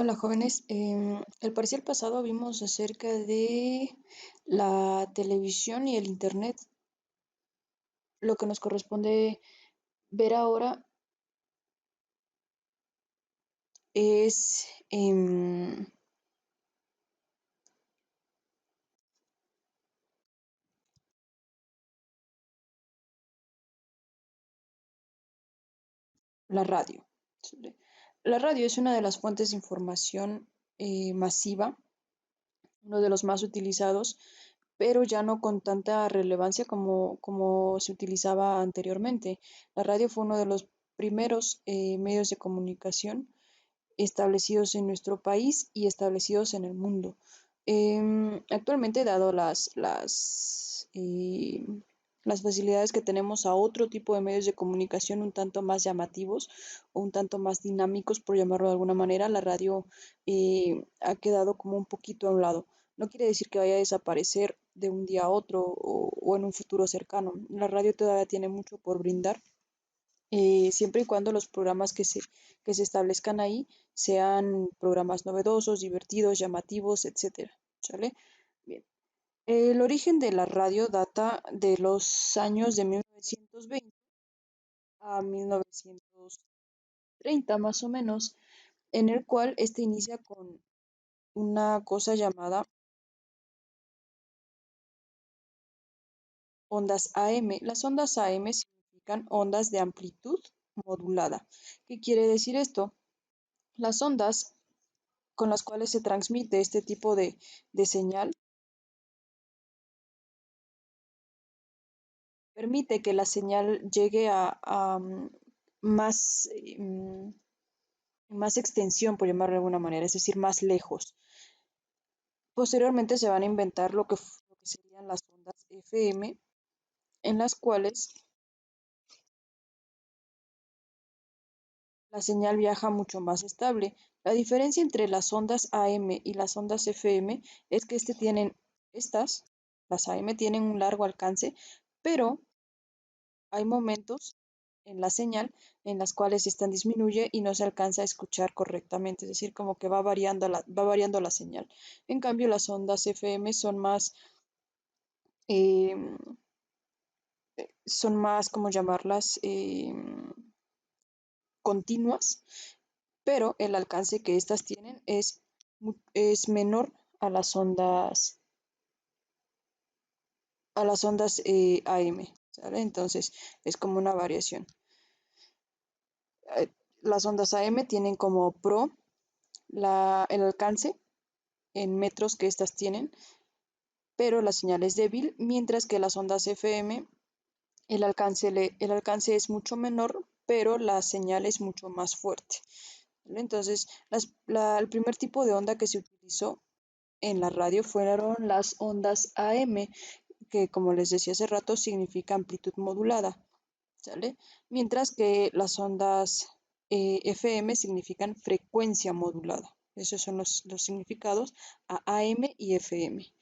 Hola jóvenes, el parcial pasado vimos acerca de la televisión y el internet. Lo que nos corresponde ver ahora es la radio. La radio es una de las fuentes de información masiva, uno de los más utilizados, pero ya no con tanta relevancia como se utilizaba anteriormente. La radio fue uno de los primeros medios de comunicación establecidos en nuestro país y establecidos en el mundo. Actualmente, dado las facilidades que tenemos a otro tipo de medios de comunicación un tanto más llamativos o un tanto más dinámicos, por llamarlo de alguna manera, la radio ha quedado como un poquito a un lado. No quiere decir que vaya a desaparecer de un día a otro o en un futuro cercano. La radio todavía tiene mucho por brindar, siempre y cuando los programas que se establezcan ahí sean programas novedosos, divertidos, llamativos, etcétera. ¿Sale? Bien. El origen de la radio data de los años de 1920 a 1930 más o menos, en el cual este inicia con una cosa llamada ondas AM. Las ondas AM significan ondas de amplitud modulada. ¿Qué quiere decir esto? Las ondas con las cuales se transmite este tipo de señal permite que la señal llegue a más, más extensión, por llamarlo de alguna manera, es decir, más lejos. Posteriormente se van a inventar lo que serían las ondas FM, en las cuales la señal viaja mucho más estable. La diferencia entre las ondas AM y las ondas FM es que estas, las AM tienen un largo alcance, pero hay momentos en la señal en las cuales esta disminuye y no se alcanza a escuchar correctamente, es decir, como que va variando la señal. En cambio, las ondas FM eh, son más, ¿cómo llamarlas? Continuas, pero el alcance que estas tienen es menor a las ondas AM, ¿sale? Entonces, es como una variación. Eh, las ondas AM tienen como pro el alcance en metros que estas tienen, pero la señal es débil, mientras que las ondas FM, el alcance es mucho menor, pero la señal es mucho más fuerte. ¿Vale? Entonces, el primer tipo de onda que se utilizó en la radio fueron las ondas AM, que como les decía hace rato, significa amplitud modulada, ¿sale? Mientras que las ondas FM significan frecuencia modulada. Esos son los significados a AM y FM.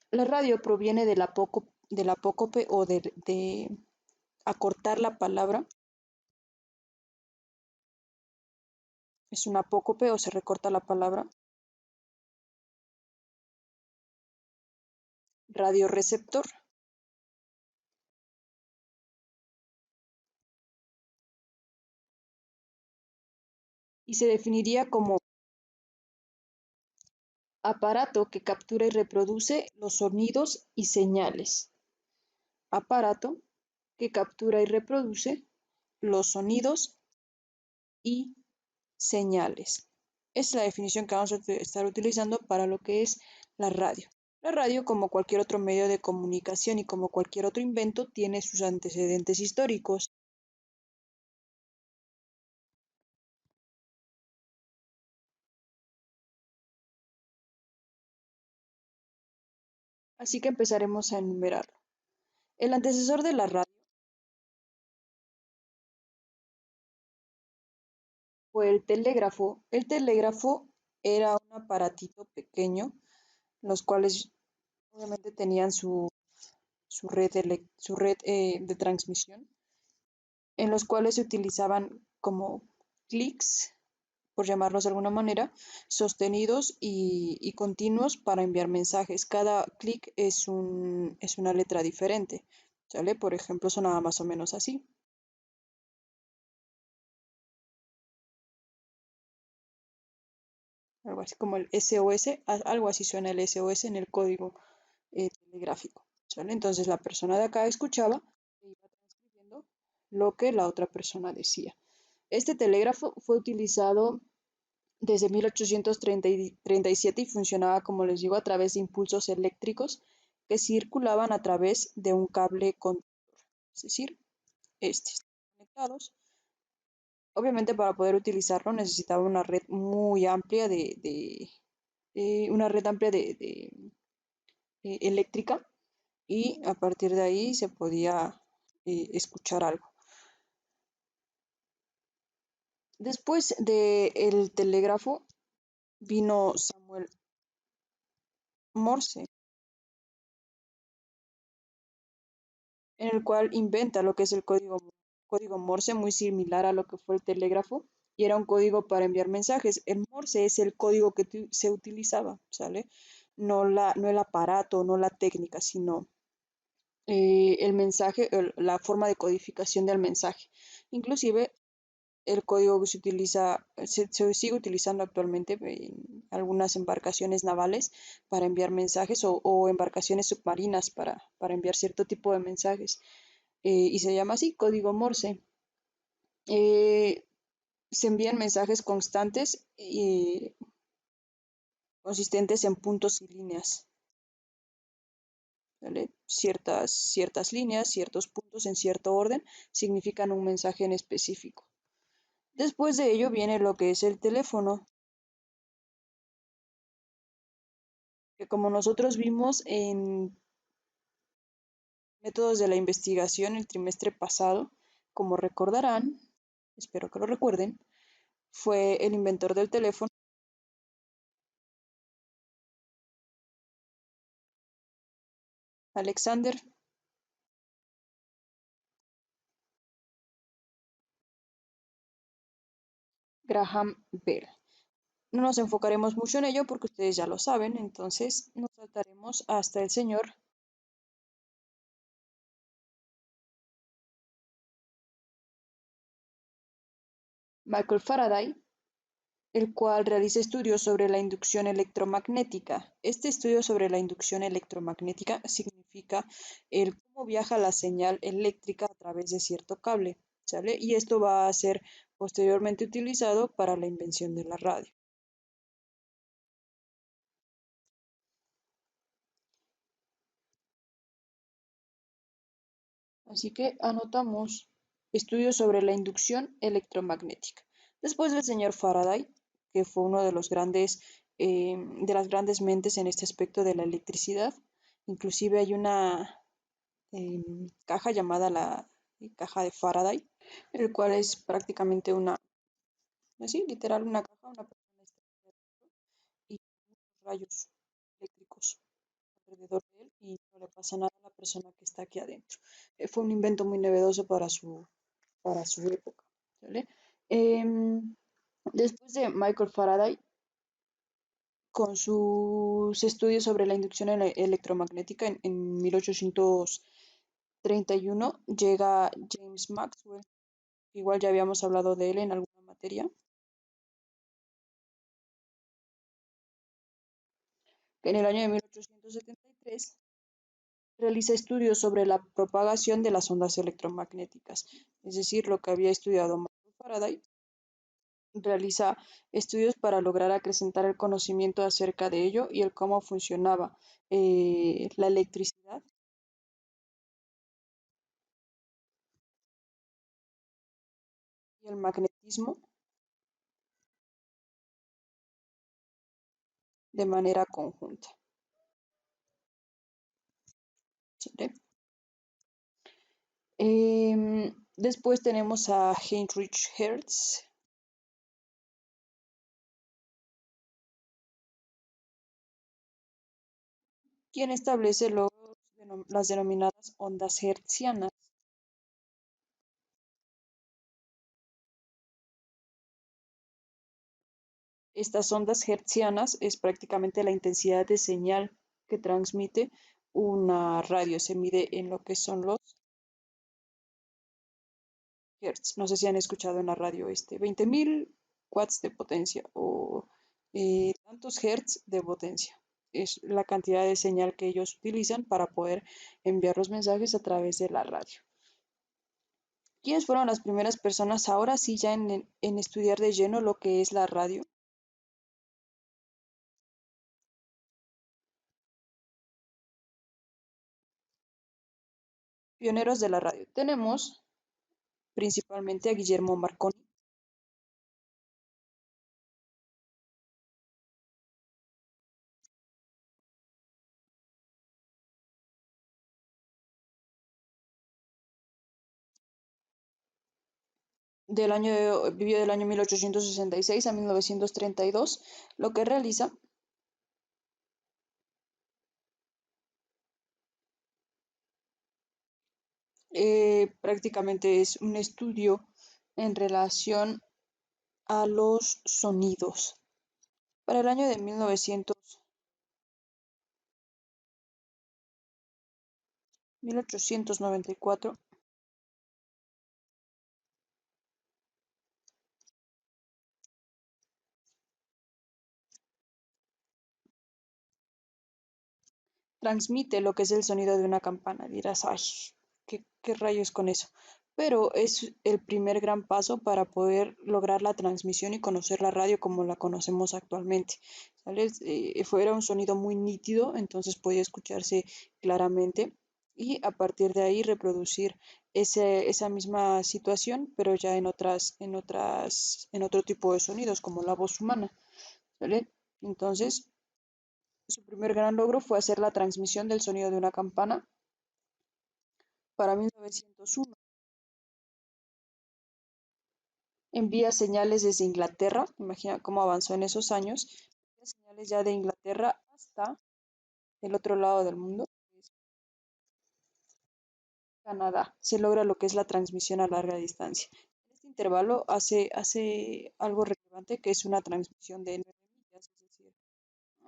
La radio proviene del apócope o de acortar la palabra. Es un apócope o se recorta la palabra. Radioreceptor. Y se definiría como aparato que captura y reproduce los sonidos y señales. Aparato que captura y reproduce los sonidos y señales. Es la definición que vamos a estar utilizando para lo que es la radio. La radio, como cualquier otro medio de comunicación y como cualquier otro invento, tiene sus antecedentes históricos. Así que empezaremos a enumerarlo. El antecesor de la radio fue el telégrafo. El telégrafo era un aparatito pequeño, los cuales obviamente tenían su red de transmisión. en los cuales se utilizaban como clics, por llamarlos de alguna manera, sostenidos y continuos para enviar mensajes. Cada clic es una letra diferente, ¿sale? Por ejemplo, sonaba más o menos así. Algo así como el SOS, algo así suena el SOS en el código telegráfico, ¿sale? Entonces la persona de acá escuchaba e iba transcribiendo lo que la otra persona decía. Este telégrafo fue utilizado desde 1837 y funcionaba, como les digo, a través de impulsos eléctricos que circulaban a través de un cable conductor, es decir, conectados. Obviamente para poder utilizarlo necesitaba una red muy amplia una red amplia eléctrica y a partir de ahí se podía escuchar algo. Después del telégrafo vino Samuel Morse, en el cual inventa lo que es el código Morse, muy similar a lo que fue el telégrafo, y era un código para enviar mensajes. El Morse es el código que se utilizaba, ¿sale? No el aparato, no la técnica, sino el mensaje, la forma de codificación del mensaje. Inclusive el código que se utiliza, se sigue utilizando actualmente en algunas embarcaciones navales para enviar mensajes o embarcaciones submarinas para enviar cierto tipo de mensajes. Y se llama así, código Morse. Eh, Se envían mensajes constantes y consistentes en puntos y líneas, ¿vale? Ciertas líneas, ciertos puntos en cierto orden significan un mensaje en específico. Después de ello viene lo que es el teléfono, que como nosotros vimos en métodos de la investigación el trimestre pasado, como recordarán, espero que lo recuerden, fue el inventor del teléfono, Alexander Graham Bell. No nos enfocaremos mucho en ello porque ustedes ya lo saben, entonces nos saltaremos hasta el señor Michael Faraday, el cual realiza estudios sobre la inducción electromagnética. Este estudio sobre la inducción electromagnética significa el cómo viaja la señal eléctrica a través de cierto cable, ¿sale? Y esto va a ser posteriormente utilizado para la invención de la radio. Así que anotamos estudios sobre la inducción electromagnética. Después del señor Faraday, que fue uno de los de las grandes mentes en este aspecto de la electricidad, inclusive hay una caja llamada la caja de Faraday, el cual es prácticamente así, literal, una caja, una persona está adentro y muchos rayos eléctricos alrededor de él y no le pasa nada a la persona que está aquí adentro. Fue un invento muy novedoso para su época, ¿vale? Em, Después de Michael Faraday, con sus estudios sobre la inducción electromagnética en 1831, llega James Maxwell. Igual ya habíamos hablado de él en alguna materia. En el año de 1873 realiza estudios sobre la propagación de las ondas electromagnéticas, es decir, lo que había estudiado Michael Faraday, realiza estudios para lograr acrecentar el conocimiento acerca de ello y el cómo funcionaba la electricidad y el magnetismo de manera conjunta. ¿Sí? Después tenemos a Heinrich Hertz, quien establece las denominadas ondas hertzianas. Estas ondas hertzianas es prácticamente la intensidad de señal que transmite una radio. Se mide en lo que son los hertz. No sé si han escuchado en la radio 20.000 watts de potencia o tantos hertz de potencia. Es la cantidad de señal que ellos utilizan para poder enviar los mensajes a través de la radio. ¿Quiénes fueron las primeras personas ahora sí ya en estudiar de lleno lo que es la radio? Pioneros de la radio. Tenemos principalmente a Guillermo Marconi, vivió del año 1866 a 1932. Lo que realiza prácticamente es un estudio en relación a los sonidos. Para el año de 1894, transmite lo que es el sonido de una campana. Dirás, ay, ¿qué rayos con eso? Pero es el primer gran paso para poder lograr la transmisión y conocer la radio como la conocemos actualmente. ¿Sale? Era un sonido muy nítido, entonces podía escucharse claramente y a partir de ahí reproducir esa misma situación, pero ya en otro tipo de sonidos, como la voz humana. ¿Vale? Entonces, su primer gran logro fue hacer la transmisión del sonido de una campana para 1901. Envía señales desde Inglaterra, imagina cómo avanzó en esos años, envía señales ya de Inglaterra hasta el otro lado del mundo, que es Canadá. Se logra lo que es la transmisión a larga distancia. En este intervalo hace algo relevante que es una transmisión de 9 millas, es decir,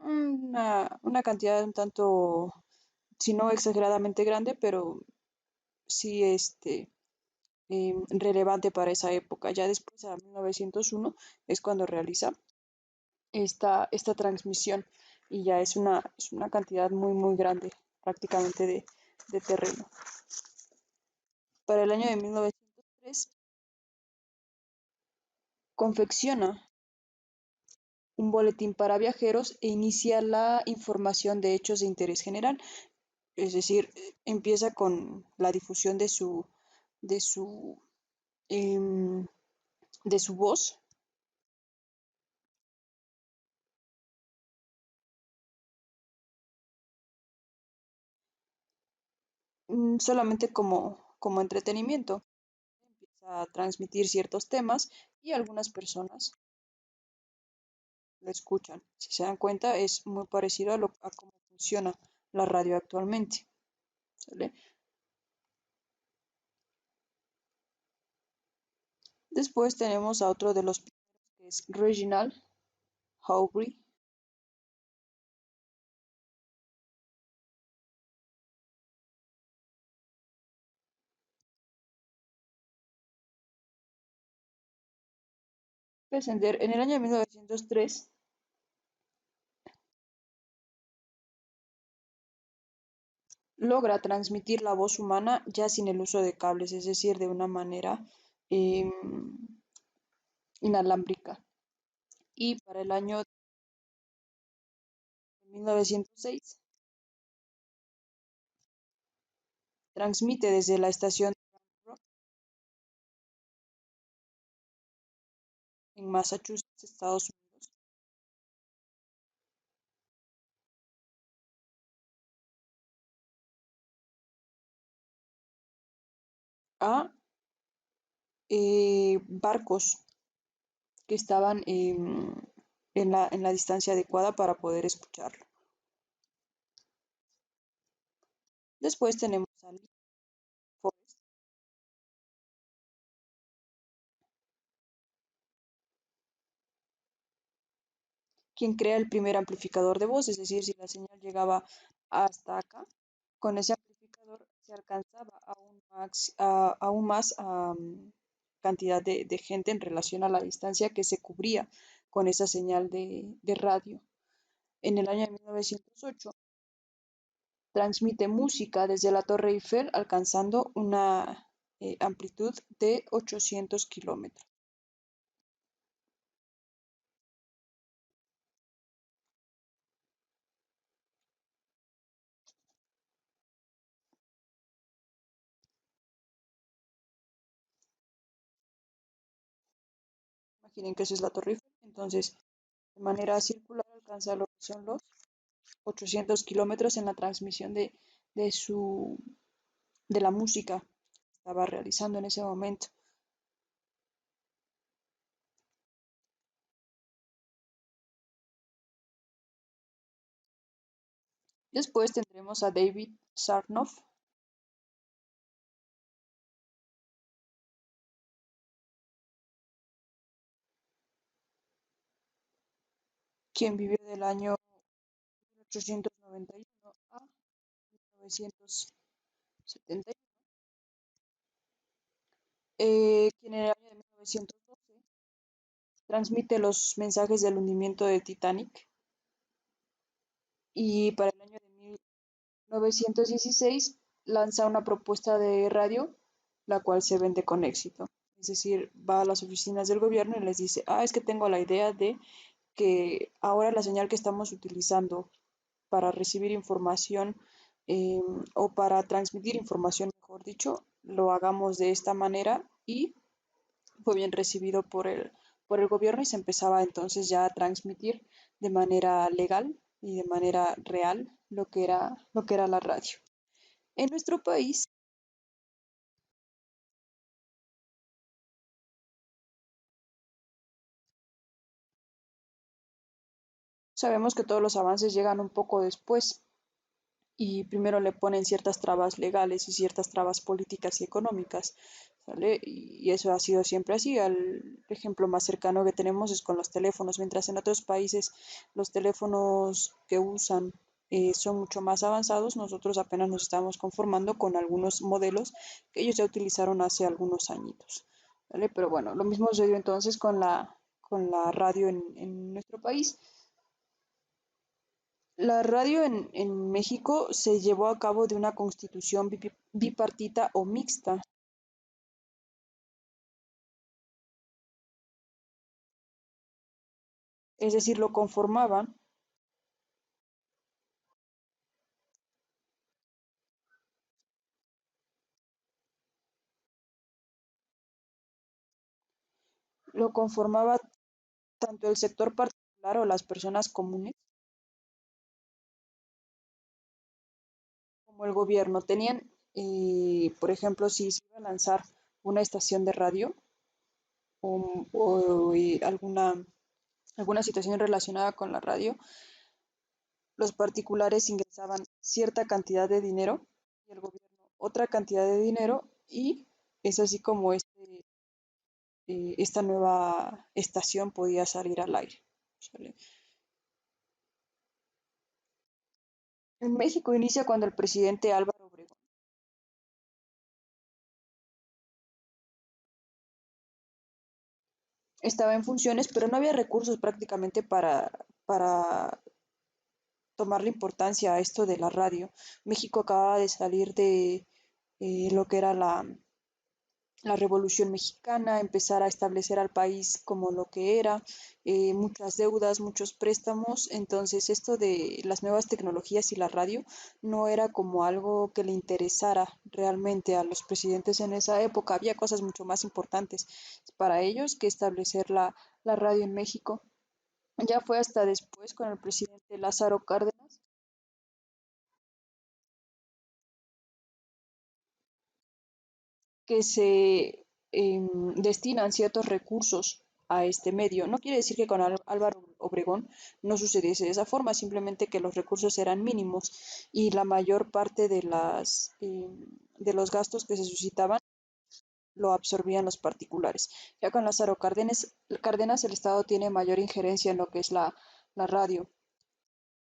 una cantidad un tanto, si no exageradamente grande, pero sí relevante para esa época. Ya después, a 1901, es cuando realiza esta transmisión y ya es una cantidad muy, muy grande prácticamente de terreno. Para el año de 1903, confecciona un boletín para viajeros e inicia la información de hechos de interés general, es decir, empieza con la difusión de su, em, de su voz, solamente como entretenimiento. Empieza a transmitir ciertos temas y algunas personas lo escuchan. Si se dan cuenta, es muy parecido a cómo funciona la radio actualmente. ¿Sale? Después tenemos a otro de los primeros que es Reginald Hawbury. Presenter en el año 1903 logra transmitir la voz humana ya sin el uso de cables, es decir, de una manera eh, inalámbrica. Y para el año de 1906 transmite desde la estación en Massachusetts, Estados Unidos, a barcos que estaban en la distancia adecuada para poder escucharlo. Después tenemos a Lee Forrest, quien crea el primer amplificador de voz, es decir, si la señal llegaba hasta acá, con ese amplificador se alcanzaba aún más cantidad de gente en relación a la distancia que se cubría con esa señal de radio. En el año de 1908 transmite música desde la Torre Eiffel alcanzando una amplitud de 800 kilómetros. Imaginen que esa es la Torre Eiffel. Entonces, de manera circular alcanza lo que son los 800 kilómetros en la transmisión de, su, de la música que estaba realizando en ese momento. Después tendremos a David Sarnoff, quien vivió del año 1891 a 1971, quien en el año de 1912 transmite los mensajes del hundimiento de Titanic y para el año de 1916 lanza una propuesta de radio, la cual se vende con éxito. Es decir, va a las oficinas del gobierno y les dice, es que tengo la idea de que ahora la señal que estamos utilizando para recibir información eh, o para transmitir información, mejor dicho, lo hagamos de esta manera y fue bien recibido por el gobierno y se empezaba entonces ya a transmitir de manera legal y de manera real lo que era la radio. En nuestro país sabemos que todos los avances llegan un poco después y primero le ponen ciertas trabas legales y ciertas trabas políticas y económicas, ¿sale? Y eso ha sido siempre así. El ejemplo más cercano que tenemos es con los teléfonos, mientras en otros países los teléfonos que usan son mucho más avanzados, nosotros apenas nos estamos conformando con algunos modelos que ellos ya utilizaron hace algunos añitos, ¿vale? Pero bueno, lo mismo sucedió entonces con la radio en nuestro país. La radio en México se llevó a cabo de una constitución bipartita o mixta, es decir, lo conformaba tanto el sector particular o las personas comunes como el gobierno. Tenían, por ejemplo, si se iba a lanzar una estación de radio o alguna situación relacionada con la radio, los particulares ingresaban cierta cantidad de dinero y el gobierno otra cantidad de dinero y es así como esta nueva estación podía salir al aire. ¿Sale? En México inicia cuando el presidente Álvaro Obregón estaba en funciones, pero no había recursos prácticamente para tomarle importancia a esto de la radio. México acababa de salir de lo que era la Revolución Mexicana, empezar a establecer al país como lo que era, muchas deudas, muchos préstamos, entonces esto de las nuevas tecnologías y la radio no era como algo que le interesara realmente a los presidentes en esa época, había cosas mucho más importantes para ellos que establecer la radio en México. Ya fue hasta después con el presidente Lázaro Cárdenas que se destinan ciertos recursos a este medio. No quiere decir que con Álvaro Obregón no sucediese de esa forma, simplemente que los recursos eran mínimos y la mayor parte de los gastos que se suscitaban lo absorbían los particulares. Ya con Lázaro Cárdenas el Estado tiene mayor injerencia en lo que es la radio.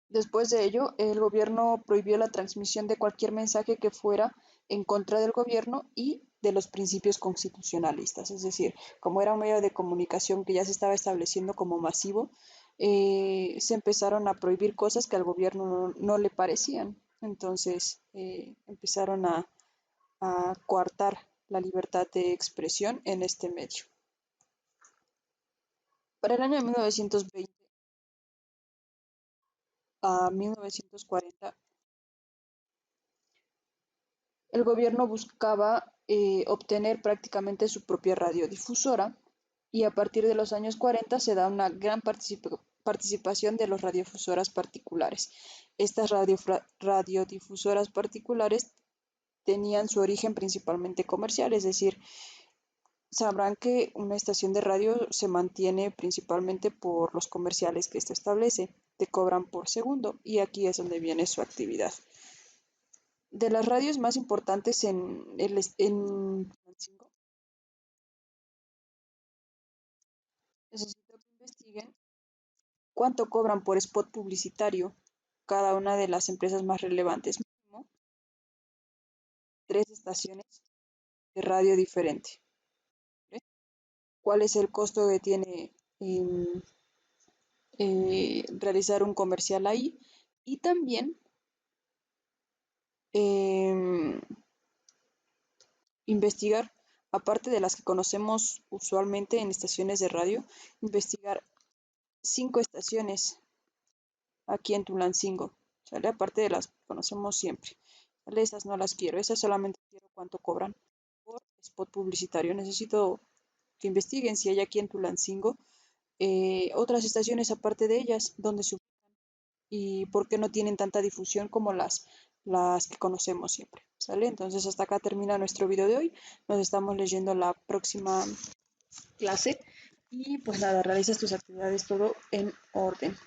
Después de ello, el gobierno prohibió la transmisión de cualquier mensaje que fuera en contra del gobierno y de los principios constitucionalistas. Es decir, como era un medio de comunicación que ya se estaba estableciendo como masivo, se empezaron a prohibir cosas que al gobierno no le parecían. Entonces, empezaron a coartar la libertad de expresión en este medio. Para el año 1920 a 1940, el gobierno buscaba obtener prácticamente su propia radiodifusora y a partir de los años 40 se da una gran participación de los radiofusoras particulares. Estas radiodifusoras particulares tenían su origen principalmente comercial, es decir, sabrán que una estación de radio se mantiene principalmente por los comerciales que ésta establece, te cobran por segundo y aquí es donde viene su actividad. De las radios más importantes en Tulancingo, necesito que investiguen cuánto cobran por spot publicitario cada una de las empresas más relevantes, mínimo 3 estaciones de radio diferente. ¿Vale? ¿Cuál es el costo que tiene realizar un comercial ahí? Y también em, investigar, aparte de las que conocemos usualmente en estaciones de radio, investigar 5 estaciones aquí en Tulancingo, ¿sale? Aparte de las que conocemos siempre, ¿sale? Esas no las quiero, esas solamente quiero cuánto cobran por spot publicitario. Necesito que investiguen si hay aquí en Tulancingo otras estaciones aparte de ellas, donde se y por qué no tienen tanta difusión como las que conocemos siempre, ¿sale? Entonces hasta acá termina nuestro video de hoy. Nos estamos leyendo la próxima clase y pues nada, realizas tus actividades todo en orden.